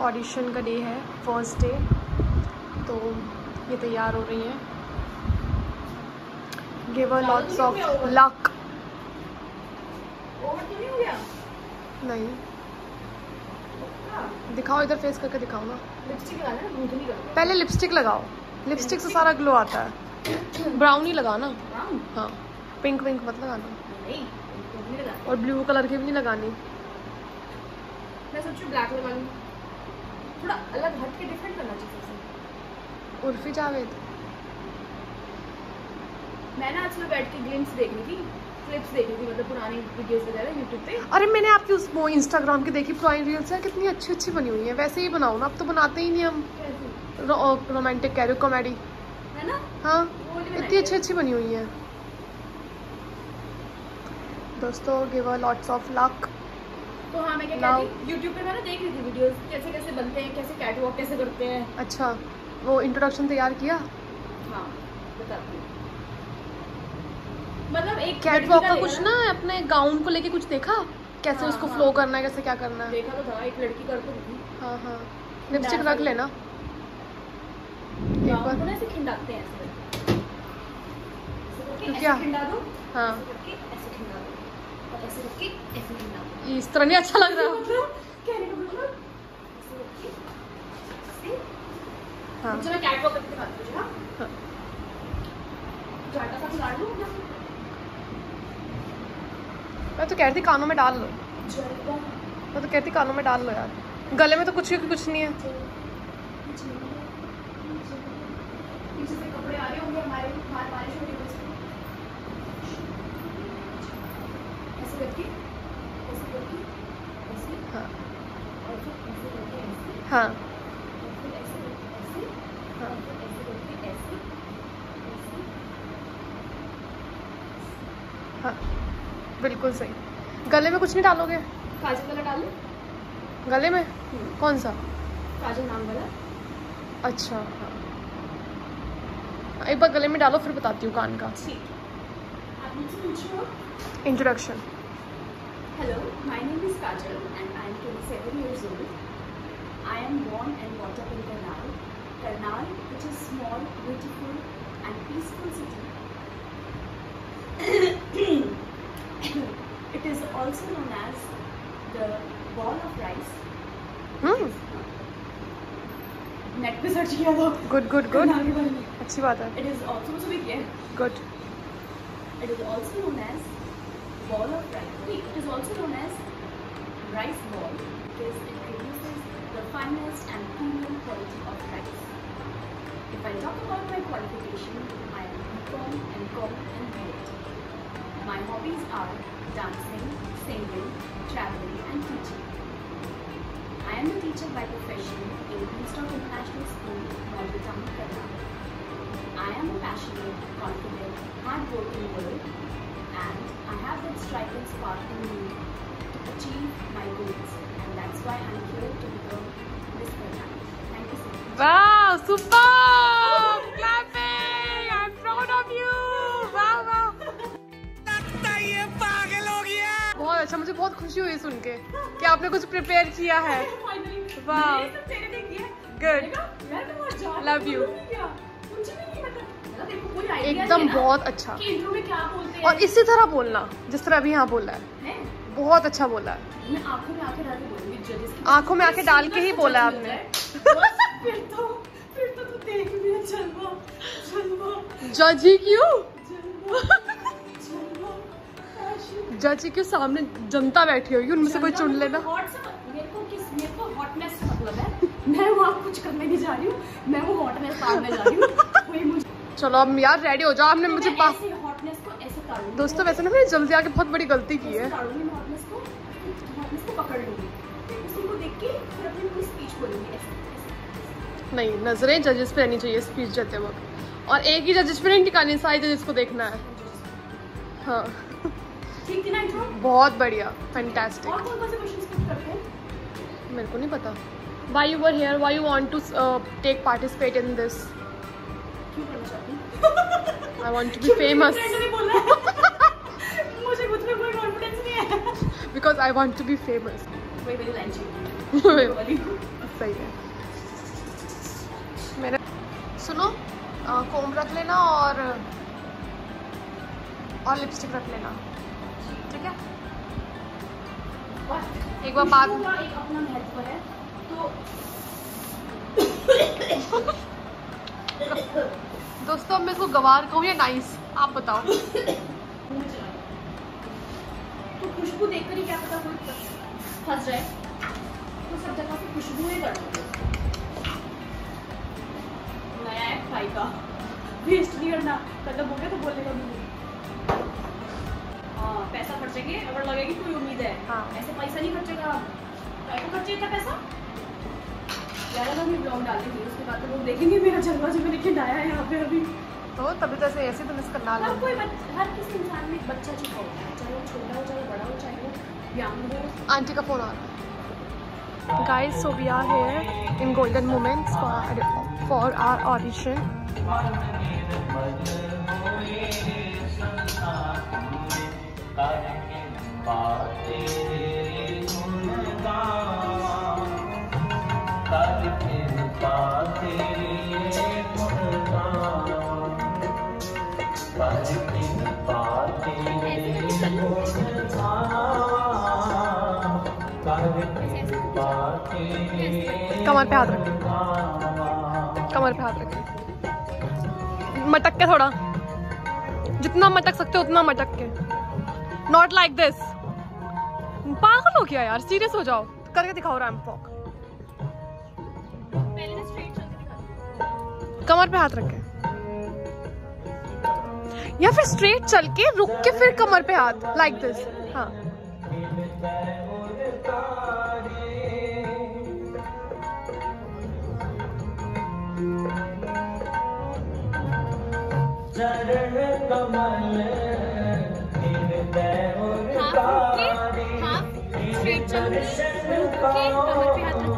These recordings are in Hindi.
ऑडिशन का डे है, फर्स्ट डे, तो ये तैयार हो रही हैं। Give her lots of luck. नहीं दिखाओ, इधर फेस करके दिखाओ ना। लिपस्टिक लगाना है, दूध नहीं लगाना। पहले लिपस्टिक लगाओ, लिपस्टिक से सारा ग्लो आता है। ब्राउन ही लगाना। हाँ, पिंक विंक मत लगाना। नहीं, दूध नहीं लगाना। और ब्लू कलर की भी नहीं लगानी। मैं सोच रही हूँ ब्लैक लगा लूँ, थोड़ा अलग हट के डिफरेंट करना चाहिए। उर्फी जावेद। मैं ना आज सुबह बैठ के ग्लिम्स देख रही थी, क्लिप्स देख रही थी, मतलब पुरानी वीडियोस वगैरह यूट्यूब पे। अरे मैंने आपकी उस वो इंस्टाग्राम की देखी पुरानी रील्स है, कितनी अच्छी अच्छी बनी हुई है। वैसे ही बनाओ ना, अब तो बनाते ही नहीं हम। रोमांटिक कह रही हूँ, कॉमेडी है ना। हाँ, इतनी अच्छी अच्छी बनी हुई है। दोस्तों give her lots of luck. तो हाँ, मैं क्या कहती हूँ, यूट्यूब पे मैं ना देख रही थी वीडियोस, कैसे कैसे बनते हैं, कैसे कैटवॉक कैसे करते हैं। अच्छा, वो इंट्रोडक्शन तैयार किया? हाँ बताती हूँ। मतलब एक कैटवॉक का कुछ ना, अपने गाउन को लेके कुछ देखा कैसे उसको फ्लो करना है, कैसे क्या करना है। देखा तो था, एक लड़की कर तो थी। हाँ हाँ, लिपस्टिक रख लेना एक बार। ऐसे खिंडाते हैं ऐसे क्या? खिंडा दो। हाँ, ऐसे खिंडा दो और ऐसे रख के ऐसे खिंडा दो। इस तरह नहीं अच्छा लग रहा। मतलब कहने का मतलब ऐसे रख के ऐसे। हाँ चलो कैटवॉक करके दिखाती हूँ। हाँ, झाटा सा खिला लूँ ना। मैं तो कहती कानों में डाल लो, मैं तो कहती कानों में डाल लो यार। गले में तो कुछ नहीं है। पीछे से कपड़े आ रहे होंगे हमारे, बारिश हो रही है। ऐसे करके ऐसे हाँ और फिर ऐसे करके ऐसे, हाँ और फिर ऐसे करके ऐसे, हाँ, और फिर ऐसे करके ऐसे ऐसे। हाँ बिल्कुल सही। गले में कुछ नहीं डालोगे? काजल वाला डाल लो गले में? कौन सा? काजल नाम वाला। अच्छा हाँ, एक बार गले में डालो फिर बताती हूँ कान का। ठीक, आप मुझसे पूछो। Introduction. Hello, my name is Kajal and I am 27 years old. I am born and brought up in Karnal. Karnal, which is small, beautiful and peaceful city. It is also known as the ball of rice. Net पे सर्च किया था। गुड गुड गुड, अच्छी बात है। It is also so देखिए। Good. It is also known as ball of rice. It is also known as rice ball because it produces the finest and premium quality of rice. If I talk about my qualification, I am BCom, MCom and B.Ed. My hobbies are dancing, singing, traveling and teaching. I am a teacher by profession in Queenstown International School, Malvitown, Karnal. I am a passionate, confident, hard-working girl, and I have that striking spark in me to achieve my goals, and that's why I'm here to become Miss Karnal. Thank you so much. वाह super, clapping, I am proud of you. वाह वाह, लगता है ये पागल हो गया। बहुत अच्छा, मुझे बहुत खुशी हुई सुन के कि आपने कुछ प्रिपेयर किया है। वाह, गुड, लव यू। एकदम बहुत अच्छा। और इसी तरह बोलना जिस तरह अभी यहाँ बोला है, बहुत अच्छा बोला है। मैं आंखों में आंखें डाल के बोलूंगी, आंखों में आंखें डाल के ही बोला है आपने। फिर तो तू देख लिया। चलवा जज ही क्यों? जज ही क्यों? सामने जनता बैठी होगी, उनमें से कोई चुन लेना। मेरे को हॉटनेस मतलब है, मैं वहाँ कुछ करने नहीं जा रही हूँ, मैं वो हॉटनेस पाने जा रही हूँ। चलो अब यार रेडी हो जाओ, आपने तो मुझे हॉटनेस को ऐसे काटूंगी। दोस्तों वैसे ना मैंने जल्दी आके बहुत बड़ी गलती की है। हॉटनेस को पकड़ लूंगी, उसी को देख के फिर अपनी पूरी स्पीच बोलूंगी ऐसे। नहीं, नजरें जजेस पे रहनी चाहिए स्पीच देते वक्त, और एक ही जजेस पे नहीं टिकानी, सारे जजेस को देखना है। हाँ ठीक थी ना इंट्रो? बहुत बढ़िया, फैंटास्टिक। और कौन-कौन से क्वेश्चंस करते हैं? मेरे को नहीं पता। Why you were here? Why you want to take participate in this? क्यों करना चाहती हूँ? I want to be famous. मुझे खुद में कोई कॉन्फिडेंस नहीं है। Because I want to be famous. वही मेरी लाइन चाहिए। सही है। मेरे सुनो, कोम रख लेना और लिपस्टिक रख लेना, ठीक है? एक बार बात, एक अपना महत्व है तो दोस्तों मैं इसको गवार कहूँ या नाइस, आप बताओ। तो खुशबू देखकर ही क्या पता कोई फंस जाए, तो सब जगह से खुशबू ही कर दो। नया है भाई का, वेस्ट नहीं करना, खत्म हो गया तो बोलने का नहीं। हाँ, पैसा खर्चेंगे अगर लगेगी कोई उम्मीद है। हाँ। ऐसे पैसा नहीं खर्चेगा, क्या खर्चे इतना पैसा? ज़्यादा मैं ब्लॉग डालेंगे, उसके बाद तो लोग देखेंगे मेरा जलवा जो मैंने खिलाया है यहाँ पे अभी। तो तभी तो ऐसे तो मिस करना हर कोई हर किसी इंसान में एक बच्चा छुपा होता है, चाहे वो छोटा हो, चाहे बड़ा हो, चाहे वो यंग हो। आंटी का फोन आ रहा है। Guys, so we are here in Golden Moments for our audition. कमर पे हाथ रखें, कमर पे हाथ रखें, मटक के थोड़ा, जितना मटक सकते हो उतना मटक के, नॉट लाइक दिस। पागल हो गया यार, सीरियस हो जाओ, करके दिखाओ रैंप वॉक। कमर पे हाथ रखें या फिर स्ट्रेट चल के रुक के फिर कमर पे हाथ, लाइक दिस। हाँ,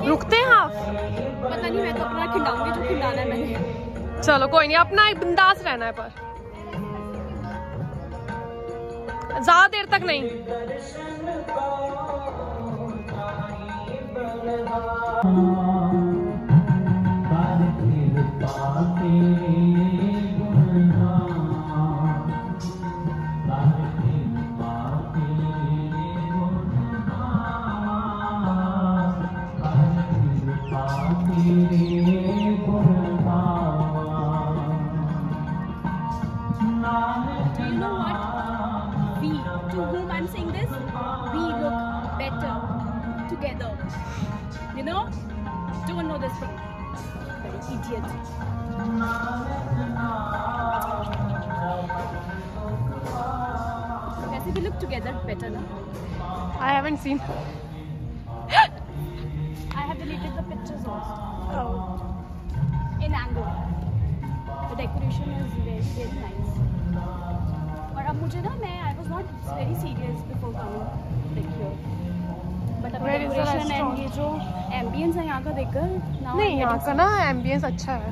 रुकते हैं आप? पता नहीं, मैं तो अपना खिलाऊंगी जो खिलाना है मैंने। चलो कोई नहीं, अपना एक बिंदास रहना है, पर ज्यादा देर तक नहीं। To whom I'm saying this, we look better together. You know? Don't know this thing. Very idiot. वैसे we look together better ना? I haven't seen. I have deleted the pictures also. Oh. In angle. The decoration is very very nice. और अब मुझे ना, मैं I was not very serious before coming like here. But अब decoration and ये जो ambience है यहाँ का देखकर, नहीं यहाँ का ना ambience अच्छा है।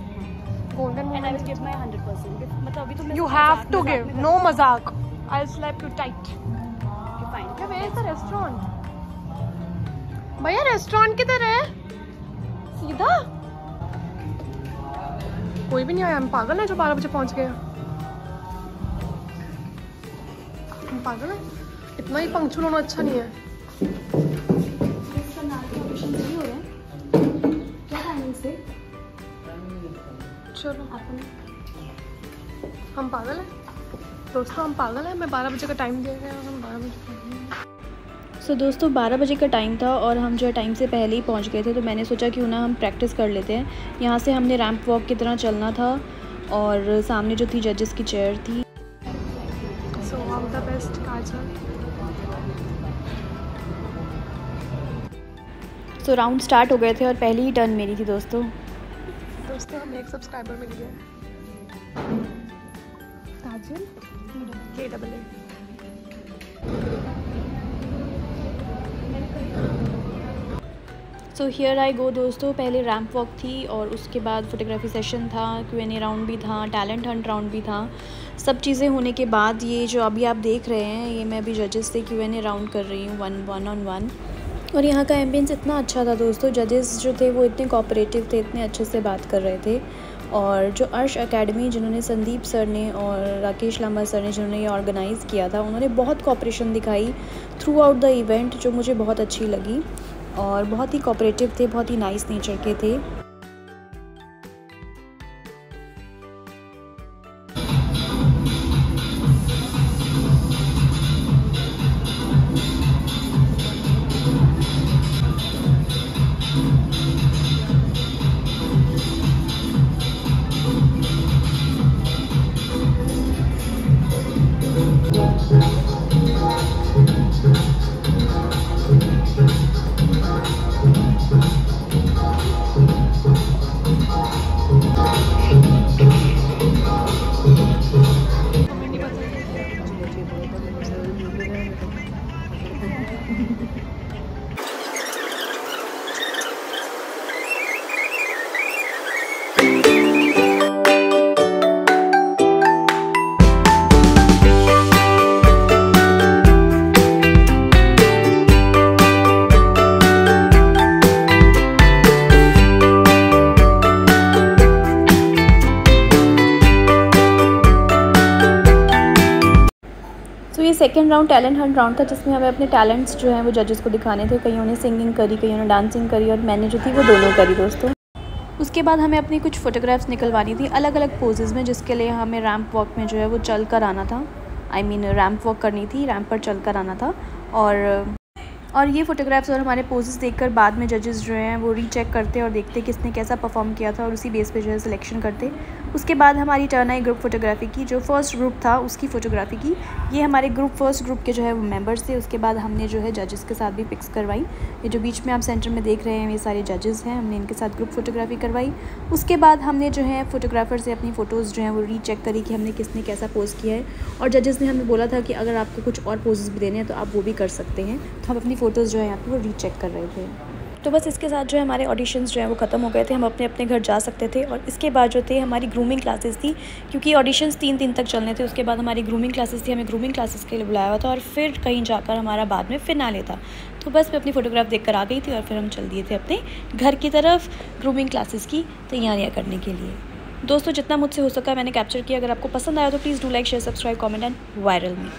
Golden and I will give my 100%. मतलब अभी तो मैं You have to give, no मजाक. I'll slap you tight. Okay, fine. क्या where is the restaurant? भैया रेस्टोरेंट किधर है? सीधा? कोई भी नहीं आया, हम पागल है जो 12 बजे पहुंच गए। हम पागल है, इतना ही पंक्चुअल होना अच्छा नहीं है। क्या टाइमिंग से? चलो हम पागल हैं दोस्तों, हम पागल हैं। मैं 12 बजे का टाइम दे रहे हैं, हम 12 बजे। सो दोस्तों 12 बजे का टाइम था और हम जो है टाइम से पहले ही पहुंच गए थे, तो मैंने सोचा क्यों ना हम प्रैक्टिस कर लेते हैं। यहाँ से हमने रैंप वॉक की तरह चलना था और सामने जो थी जजेस की चेयर थी। So all the best Kajal. So round start हो गए थे और पहली ही टर्न मेरी थी दोस्तों। हमें एक सब्सक्राइबर मिल गया, काजल KAA। सो हियर आई गो दोस्तों। पहले रैंप वॉक थी और उसके बाद फोटोग्राफी सेशन था, Q&A राउंड भी था, टैलेंट हंट राउंड भी था। सब चीज़ें होने के बाद ये जो अभी आप देख रहे हैं, ये मैं अभी जजेस से Q&A राउंड कर रही हूँ 1-on-1। और यहाँ का एम्बियंस इतना अच्छा था दोस्तों, जजेस जो थे वो इतने कोऑपरेटिव थे, इतने अच्छे से बात कर रहे थे। और जो अर्श एकेडमी जिन्होंने संदीप सर ने और राकेश लांबा सर ने जिन्होंने ये ऑर्गेनाइज़ किया था, उन्होंने बहुत कोऑपरेशन दिखाई थ्रू आउट द इवेंट, जो मुझे बहुत अच्छी लगी। और बहुत ही कोऑपरेटिव थे, बहुत ही नाइस नेचर के थे। तो ये second round talent Hunt round था, जिसमें हमें अपने टैलेंट्स जो हैं वो जजेस को दिखाने थे। कईयों ने सिंगिंग करी, कईयों ने डांसिंग करी, और मैंने जो थी वो दोनों करी दोस्तों। उसके बाद हमें अपनी कुछ फ़ोटोग्राफ्स निकलवानी थी अलग अलग पोजेज़ में, जिसके लिए हमें रैंप वॉक में जो है वो चल कर आना था। रैंप वॉक करनी थी, रैंप पर चल कर आना था। और ये फ़ोटोग्राफ्स और हमारे पोजेस देखकर बाद में जजेस जो हैं वो रीचेक करते और देखते किसने कैसा परफॉर्म किया था, और उसी बेस पे जो है सिलेक्शन करते। उसके बाद हमारी टर्न आई ग्रुप फ़ोटोग्राफी की। जो फर्स्ट ग्रुप था उसकी फ़ोटोग्राफी की। ये हमारे फर्स्ट ग्रुप के जो है वो मेंबर्स थे। उसके बाद हमने जो है जजेस के साथ भी पिक्स करवाई। ये जो बीच में आप सेंटर में देख रहे हैं ये सारे जजेस हैं, हमने इनके साथ ग्रुप फ़ोटोग्राफी करवाई। उसके बाद हमने जो है फ़ोटोग्राफ़र से अपनी फ़ोटोज़ जो हैं वो रीचेक करी कि हमने किसने कैसा पोज़ किया है। और जजेस ने हमें बोला था कि अगर आपको कुछ और पोजेज़ भी देने हैं तो आप वो भी कर सकते हैं। तो हम अपनी फ़ोटोज़ जो है यहाँ पर वो रीचेक कर रहे थे। तो बस इसके साथ जो है हमारे ऑडिशंस जो है वो ख़त्म हो गए थे। हम अपने अपने घर जा सकते थे। और इसके बाद जो थे हमारी ग्रूमिंग क्लासेस थी, क्योंकि ऑडिशंस 3 दिन तक चलने थे। उसके बाद हमारी ग्रूमिंग क्लासेस थी, हमें ग्रूमिंग क्लासेस के लिए बुलाया हुआ था। और फिर कहीं जाकर हमारा बाद में फिनाले था। तो बस मैं अपनी फ़ोटोग्राफ देखकर आ गई थी और फिर हम चल दिए थे अपने घर की तरफ ग्रूमिंग क्लासेस की तैयारियाँ करने के लिए। दोस्तों जितना मुझसे हो सका मैंने कैप्चर किया। अगर आपको पसंद आया तो please do like, share, subscribe, comment and viral me.